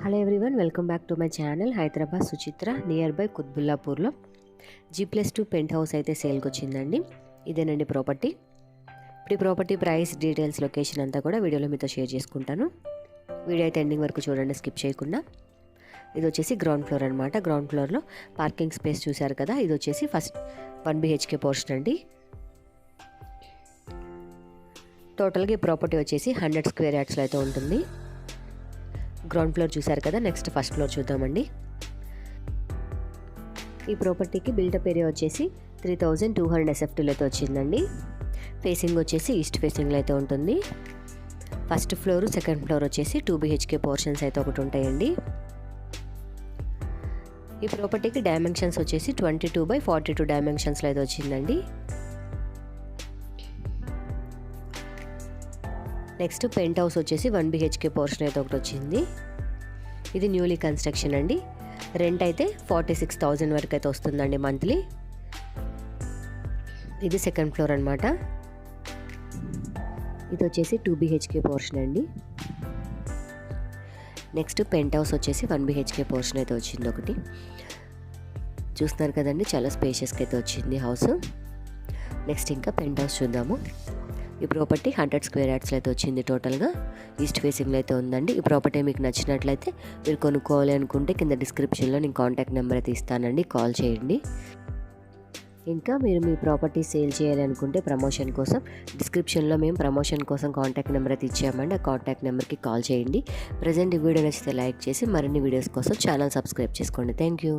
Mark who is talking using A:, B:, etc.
A: Hello everyone, welcome back to my channel. Hyderabad Suchitra nearby కుత్బుల్లాపూర్లో G+2 penthouse అయితే సేల్కి వచ్చిందండి. ఇదేనండి ప్రాపర్టీ. ఇప్పుడు ఈ ప్రాపర్టీ ప్రైస్, డీటెయిల్స్, లొకేషన్ అంతా కూడా వీడియోలో మీతో షేర్ చేసుకుంటాను. వీడియో అయితే ఎండింగ్ వరకు చూడండి, స్కిప్ చేయకుండా. ఇది వచ్చేసి గ్రౌండ్ ఫ్లోర్ అనమాట. గ్రౌండ్ ఫ్లోర్లో పార్కింగ్ స్పేస్ చూశారు కదా, ఇది వచ్చేసి ఫస్ట్ 1 BHK పోర్షన్ అండి. టోటల్గా ఈ ప్రాపర్టీ వచ్చేసి 100 స్క్వేర్ యార్డ్స్లో అయితే ఉంటుంది. గ్రౌండ్ ఫ్లోర్ చూసారు కదా, నెక్స్ట్ ఫస్ట్ ఫ్లోర్ చూద్దామండి. ఈ ప్రాపర్టీకి బిల్డప్ ఏరియా వచ్చేసి 3200 SFTలో అయితే వచ్చిందండి. ఫేసింగ్ వచ్చేసి ఈస్ట్ ఫేసింగ్లో అయితే ఉంటుంది. ఫస్ట్ ఫ్లోర్, సెకండ్ ఫ్లోర్ వచ్చేసి 2 BHK పోర్షన్స్ అయితే ఒకటి ఉంటాయండి. ఈ ప్రాపర్టీకి డైమెన్షన్స్ వచ్చేసి 22x42 డైమెన్షన్స్లో అయితే వచ్చిందండి. నెక్స్ట్ పెంట్ హౌస్ వచ్చేసి 1 BHK పోర్షన్ అయితే ఒకటి వచ్చింది. ఇది న్యూలీ కన్స్ట్రక్షన్ అండి. రెంట్ అయితే 46,000 వరకు అయితే వస్తుందండి మంత్లీ. ఇది సెకండ్ ఫ్లోర్ అనమాట. ఇది వచ్చేసి 2 BHK పోర్షన్ అండి. నెక్స్ట్ పెంట్ హౌస్ వచ్చేసి 1 BHK పోర్షన్ అయితే వచ్చింది ఒకటి. చూస్తున్నారు కదండి, చాలా స్పేషియస్గా అయితే వచ్చింది హౌస్. నెక్స్ట్ ఇంకా పెంట్ హౌస్ చూద్దాము. ఈ ప్రాపర్టీ 100 స్క్వేర్ యార్డ్స్లో అయితే వచ్చింది. టోటల్గా ఈస్ట్ ఫేసింగ్లో అయితే ఉందండి. ఈ ప్రాపర్టీ మీకు నచ్చినట్లయితే మీరు కొనుక్కోవాలి అనుకుంటే కింద డిస్క్రిప్షన్లో నేను కాంటాక్ట్ నెంబర్ అయితే ఇస్తానండి, కాల్ చేయండి. ఇంకా మీరు మీ ప్రాపర్టీ సేల్ చేయాలి అనుకుంటే ప్రమోషన్ కోసం డిస్క్రిప్షన్లో మేము ప్రమోషన్ కోసం కాంటాక్ట్ నెంబర్ అయితే ఇచ్చామండి. ఆ కాంటాక్ట్ నెంబర్కి కాల్ చేయండి. ప్రజెంట్ ఈ వీడియో నచ్చితే లైక్ చేసి మరిన్ని వీడియోస్ కోసం ఛానల్ సబ్స్క్రైబ్ చేసుకోండి. Thank you.